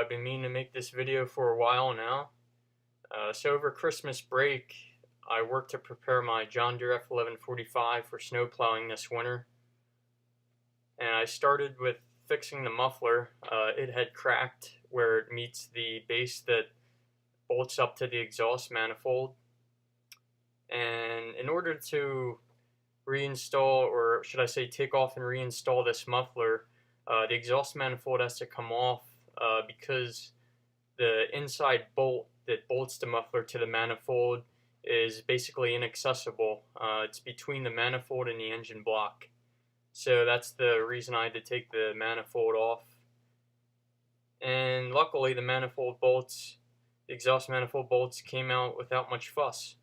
I've been meaning to make this video for a while now. So over Christmas break, I worked to prepare my John Deere F1145 for snow plowing this winter. And I started with fixing the muffler. It had cracked where it meets the base that bolts up to the exhaust manifold. And in order to reinstall, or should I say take off and reinstall this muffler, the exhaust manifold has to come off because the inside bolt that bolts the muffler to the manifold is basically inaccessible. It's between the manifold and the engine block. So that's the reason I had to take the manifold off. And luckily the exhaust manifold bolts came out without much fuss.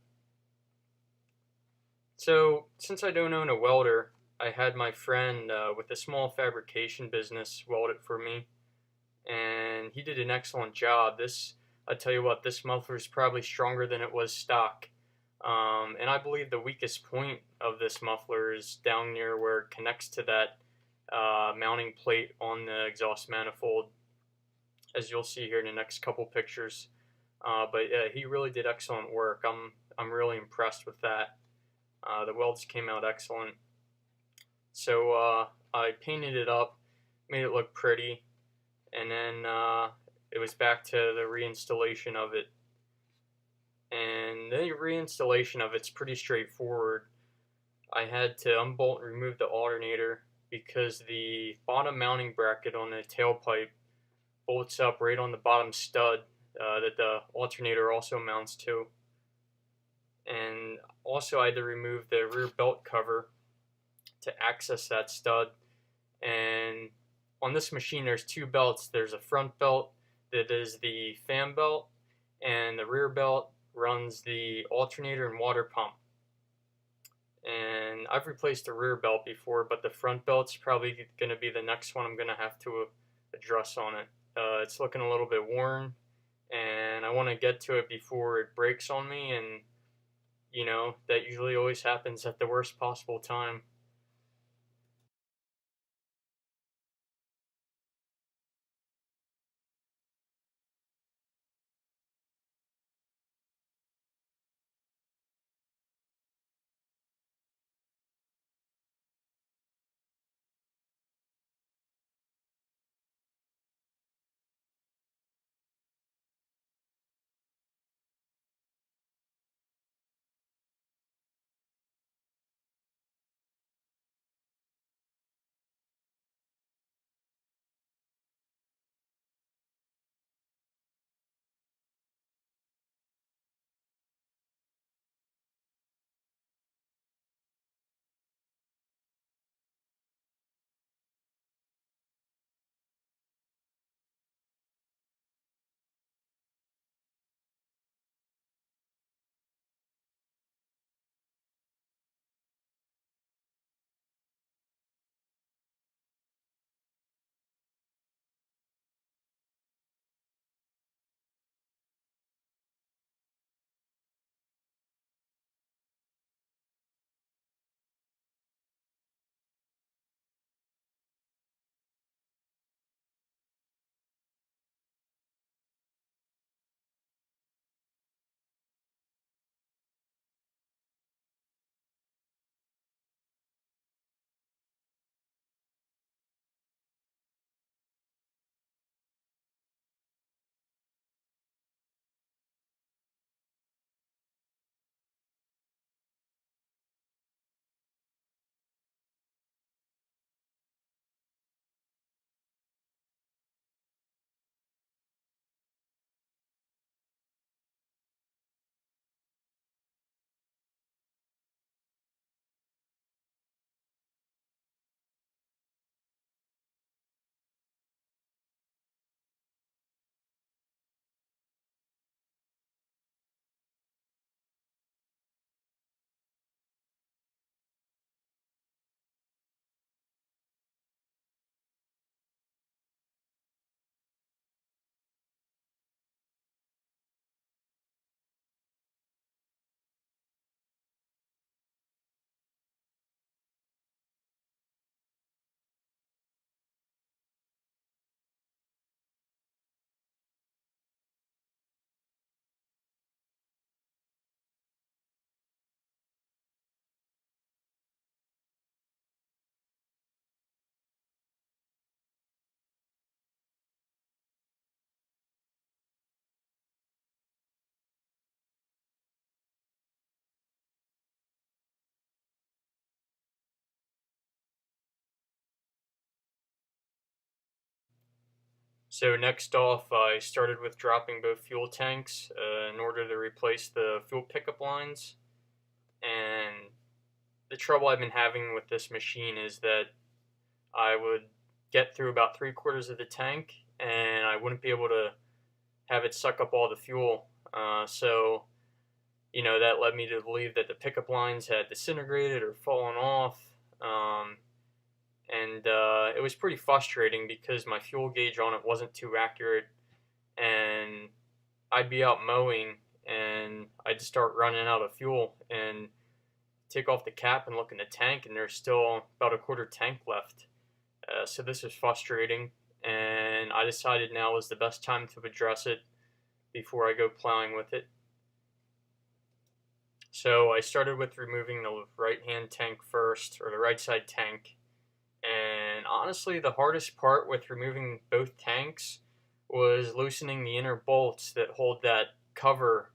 So since I don't own a welder, I had my friend with a small fabrication business weld it for me, and he did an excellent job. I tell you what, this muffler is probably stronger than it was stock. And I believe the weakest point of this muffler is down near where it connects to that mounting plate on the exhaust manifold, as you'll see here in the next couple pictures. But yeah, he really did excellent work. I'm really impressed with that. The welds came out excellent. So I painted it up, made it look pretty, and then it was back to the reinstallation of it. And the reinstallation of it's pretty straightforward. I had to unbolt and remove the alternator because the bottom mounting bracket on the tailpipe bolts up right on the bottom stud that the alternator also mounts to. And also I had to remove the rear belt cover to access that stud. And on this machine there's two belts. There's a front belt that is the fan belt, and the rear belt runs the alternator and water pump. And I've replaced the rear belt before, but the front belt's probably going to be the next one I'm going to have to address on it. It's looking a little bit worn, and I want to get to it before it breaks on me, and you know, that usually always happens at the worst possible time. So next off, I started with dropping both fuel tanks in order to replace the fuel pickup lines. And the trouble I've been having with this machine is that I would get through about 3/4 of the tank and I wouldn't be able to have it suck up all the fuel. So that led me to believe that the pickup lines had disintegrated or fallen off. And it was pretty frustrating because my fuel gauge on it wasn't too accurate, and I'd be out mowing and I'd start running out of fuel and take off the cap and look in the tank, and there's still about a quarter tank left. So this was frustrating, and I decided now was the best time to address it before I go plowing with it. So I started with removing the right hand tank first, or the right side tank. And honestly, the hardest part with removing both tanks was loosening the inner bolts that hold that cover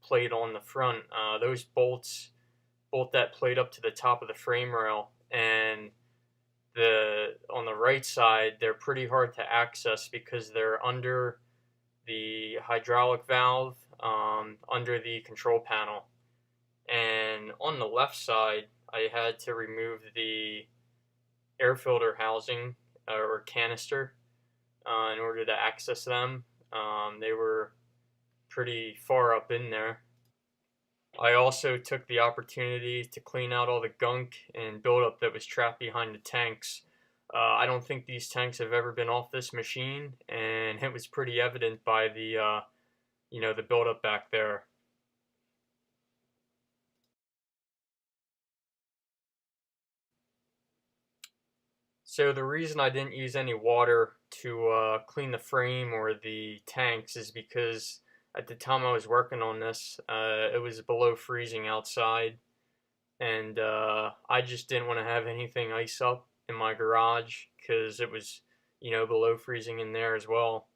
plate on the front. Those bolts bolt that plate up to the top of the frame rail, and on the right side they're pretty hard to access because they're under the hydraulic valve, under the control panel. And on the left side, I had to remove the air filter housing or canister in order to access them. They were pretty far up in there. I also took the opportunity to clean out all the gunk and buildup that was trapped behind the tanks. I don't think these tanks have ever been off this machine, and it was pretty evident by the buildup back there. So the reason I didn't use any water to clean the frame or the tanks is because at the time I was working on this, it was below freezing outside, and I just didn't want to have anything ice up in my garage because it was, below freezing in there as well.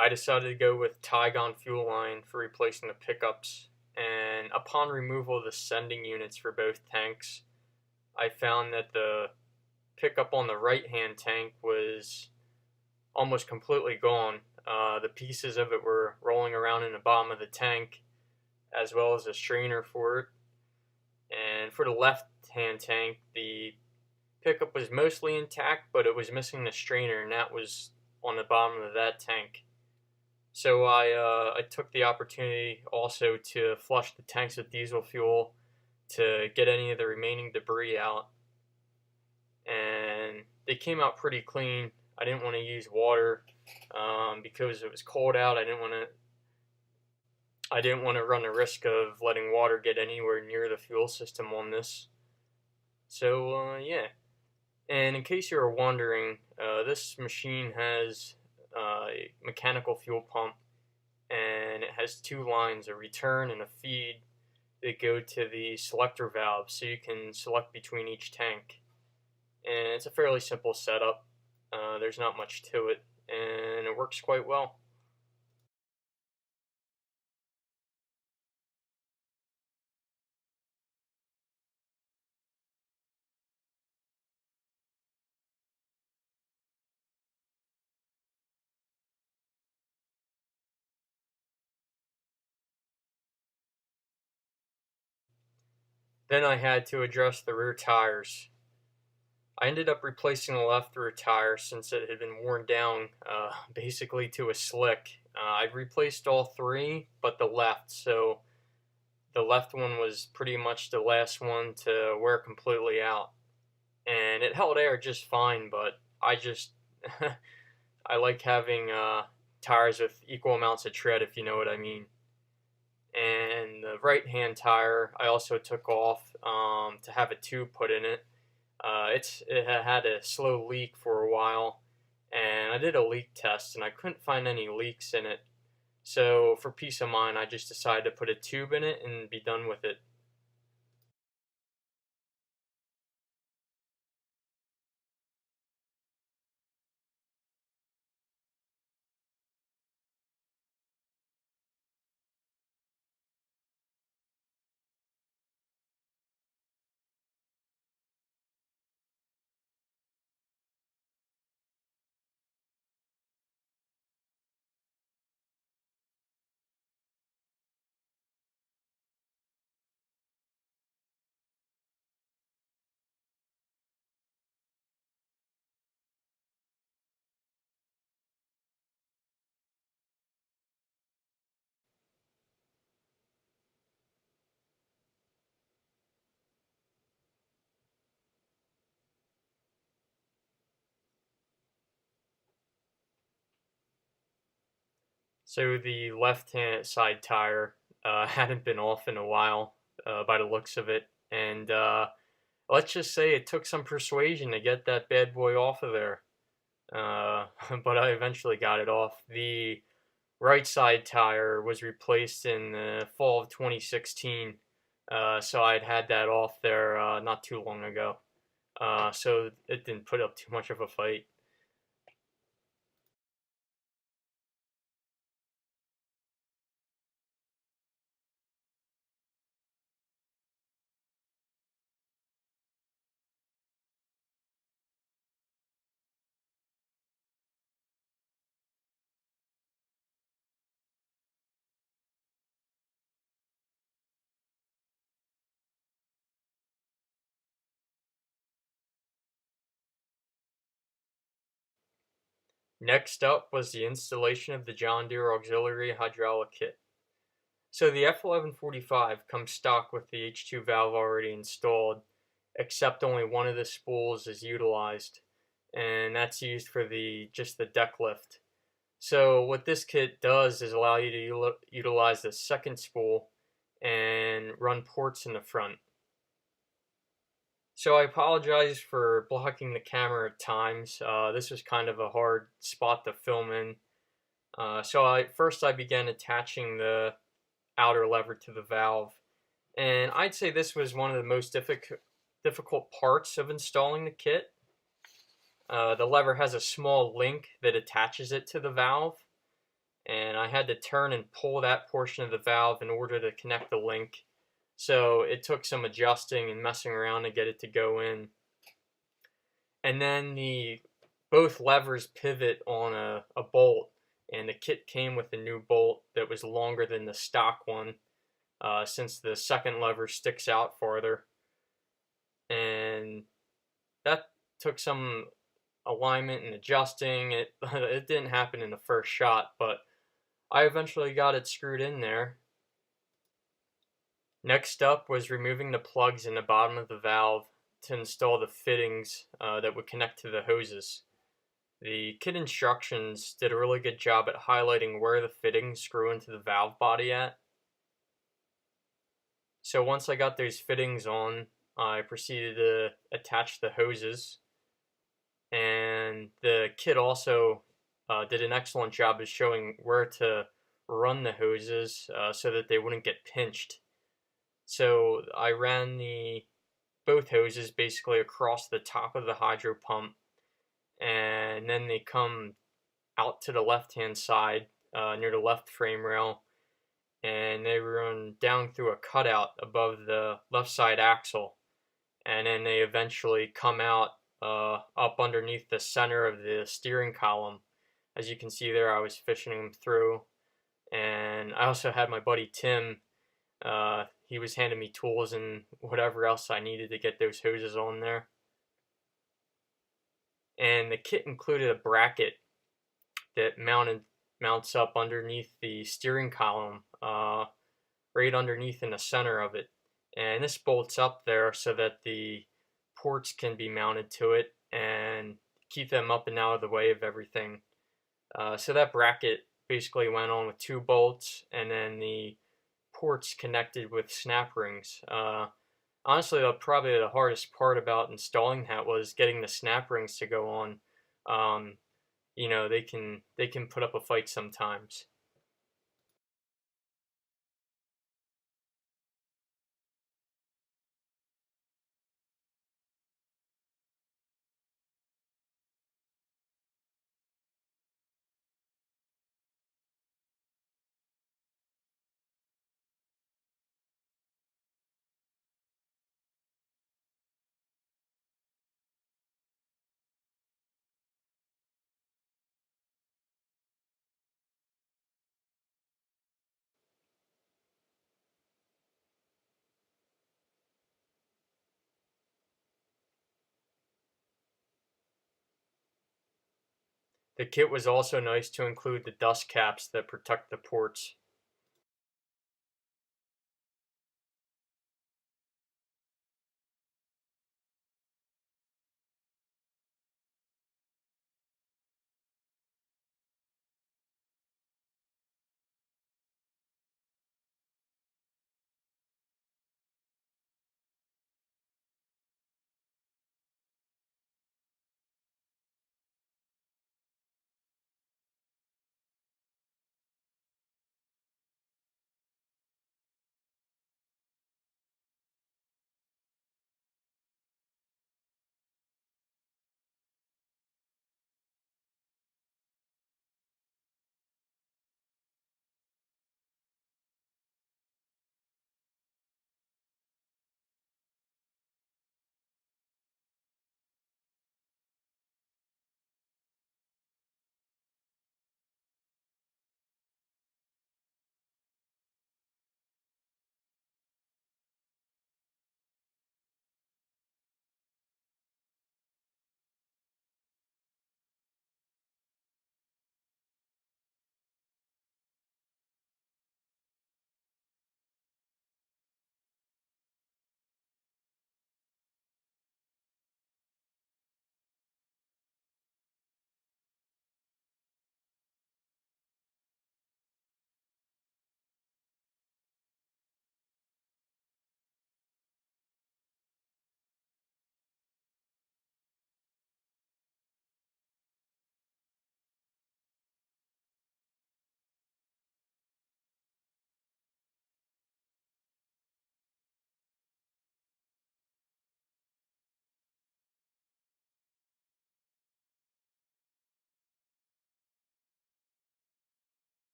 I decided to go with Tygon fuel line for replacing the pickups, and upon removal of the sending units for both tanks, I found that the pickup on the right hand tank was almost completely gone. The pieces of it were rolling around in the bottom of the tank, as well as a strainer for it. And for the left hand tank, the pickup was mostly intact, but it was missing the strainer, and that was on the bottom of that tank. So I took the opportunity also to flush the tanks with diesel fuel to get any of the remaining debris out, and they came out pretty clean. I didn't want to use water because it was cold out. I didn't want to run the risk of letting water get anywhere near the fuel system on this. So yeah. And in case you were wondering, this machine has a mechanical fuel pump, and it has two lines, a return and a feed, that go to the selector valve, so you can select between each tank. and it's a fairly simple setup. There's not much to it, and it works quite well. Then I had to address the rear tires. I ended up replacing the left rear tire since it had been worn down basically to a slick. I replaced all three but the left, so the left one was pretty much the last one to wear completely out. And it held air just fine, but I just I like having tires with equal amounts of tread, if you know what I mean. And the right hand tire I also took off to have a tube put in it. It had a slow leak for a while, and I did a leak test and I couldn't find any leaks in it. So for peace of mind, I just decided to put a tube in it and be done with it. So the left hand side tire hadn't been off in a while by the looks of it, and let's just say it took some persuasion to get that bad boy off of there. But I eventually got it off. The right side tire was replaced in the fall of 2016, so I'd had that off there not too long ago. So it didn't put up too much of a fight. Next up was the installation of the John Deere auxiliary hydraulic kit. So the F1145 comes stock with the H2 valve already installed, except only one of the spools is utilized, and that's used for just the deck lift. So what this kit does is allow you to utilize the second spool and run ports in the front. So I apologize for blocking the camera at times. This was kind of a hard spot to film in. First I began attaching the outer lever to the valve, and I'd say this was one of the most difficult parts of installing the kit. The lever has a small link that attaches it to the valve, and I had to turn and pull that portion of the valve in order to connect the link. So it took some adjusting and messing around to get it to go in. And then both levers pivot on a bolt, and the kit came with a new bolt that was longer than the stock one, since the second lever sticks out farther. And that took some alignment and adjusting. It didn't happen in the first shot, but I eventually got it screwed in there. Next up was removing the plugs in the bottom of the valve to install the fittings that would connect to the hoses. The kit instructions did a really good job at highlighting where the fittings screw into the valve body at. So once I got those fittings on, I proceeded to attach the hoses. And the kit also did an excellent job of showing where to run the hoses so that they wouldn't get pinched. So I ran the both hoses basically across the top of the hydro pump, and then they come out to the left-hand side near the left frame rail, and they run down through a cutout above the left side axle, and then they eventually come out up underneath the center of the steering column. As you can see there, I was fishing them through, and I also had my buddy Tim. He was handing me tools and whatever else I needed to get those hoses on there. And the kit included a bracket that mounts up underneath the steering column, right underneath in the center of it. And this bolts up there so that the ports can be mounted to it and keep them up and out of the way of everything. So that bracket basically went on with 2 bolts, and then the ports connected with snap rings. Honestly, probably the hardest part about installing that was getting the snap rings to go on. They can put up a fight sometimes. The kit was also nice to include the dust caps that protect the ports.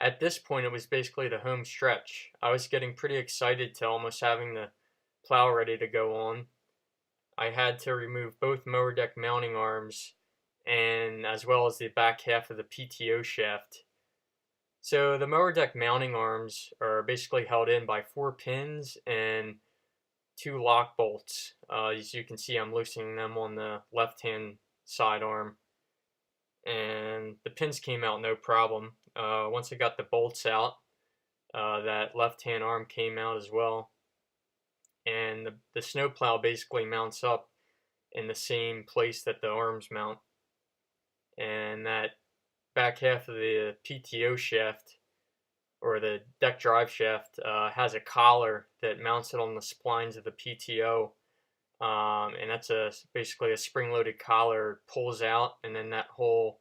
At this point, it was basically the home stretch. I was getting pretty excited to almost having the plow ready to go on. I had to remove both mower deck mounting arms and as well as the back half of the PTO shaft. So the mower deck mounting arms are basically held in by 4 pins and 2 lock bolts. As you can see, I'm loosening them on the left-hand side arm, and the pins came out no problem. Once I got the bolts out, that left-hand arm came out as well. and the snowplow basically mounts up in the same place that the arms mount, and that back half of the PTO shaft or the deck drive shaft has a collar that mounts it on the splines of the PTO, and that's basically a spring-loaded collar, pulls out, and then that whole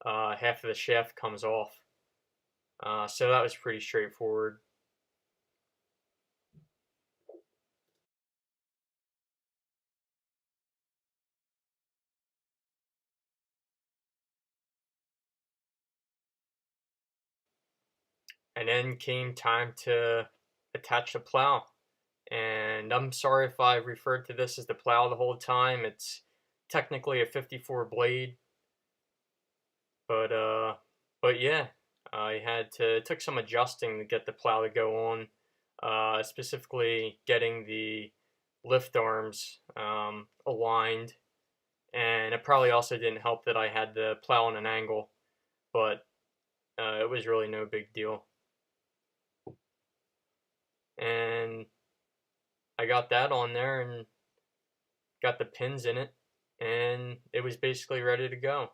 half of the shaft comes off. So that was pretty straightforward. And then came time to attach the plow. And I'm sorry if I referred to this as the plow the whole time. It's technically a 54 blade, but yeah, I had to it took some adjusting to get the plow to go on. Specifically getting the lift arms aligned, and it probably also didn't help that I had the plow on an angle, but it was really no big deal. And I got that on there and got the pins in it, and it was basically ready to go.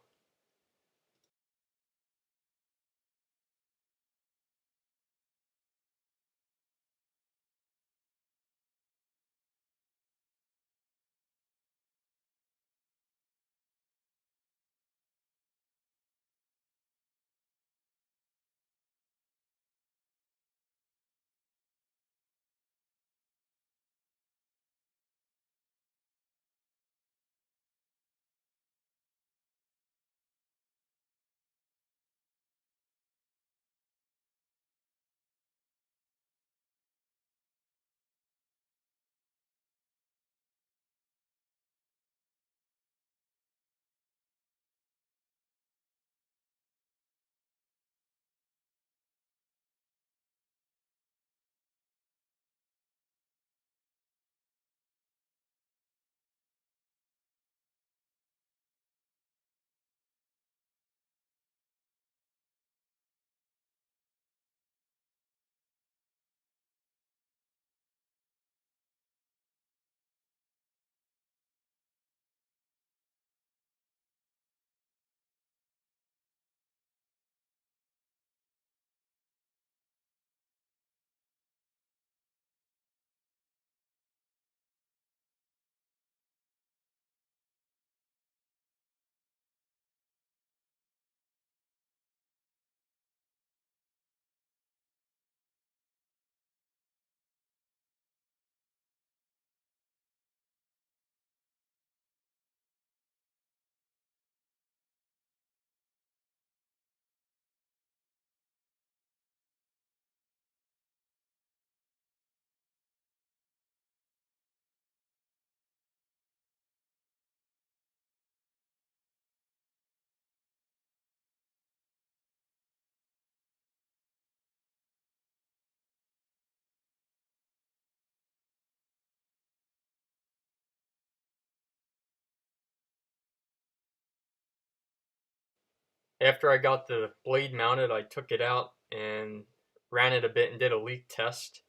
After I got the blade mounted, I took it out and ran it a bit and did a leak test.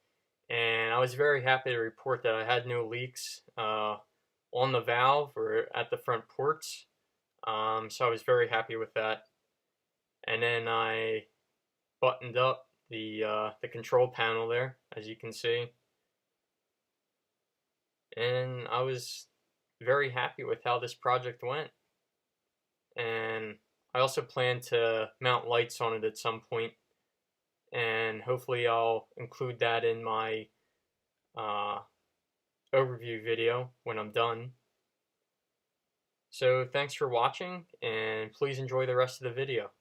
And I was very happy to report that I had no leaks on the valve or at the front ports. So I was very happy with that. And then I buttoned up the control panel there, as you can see, and I was very happy with how this project went. And I also plan to mount lights on it at some point, and hopefully I'll include that in my uh, overview video when I'm done. So thanks for watching, and please enjoy the rest of the video.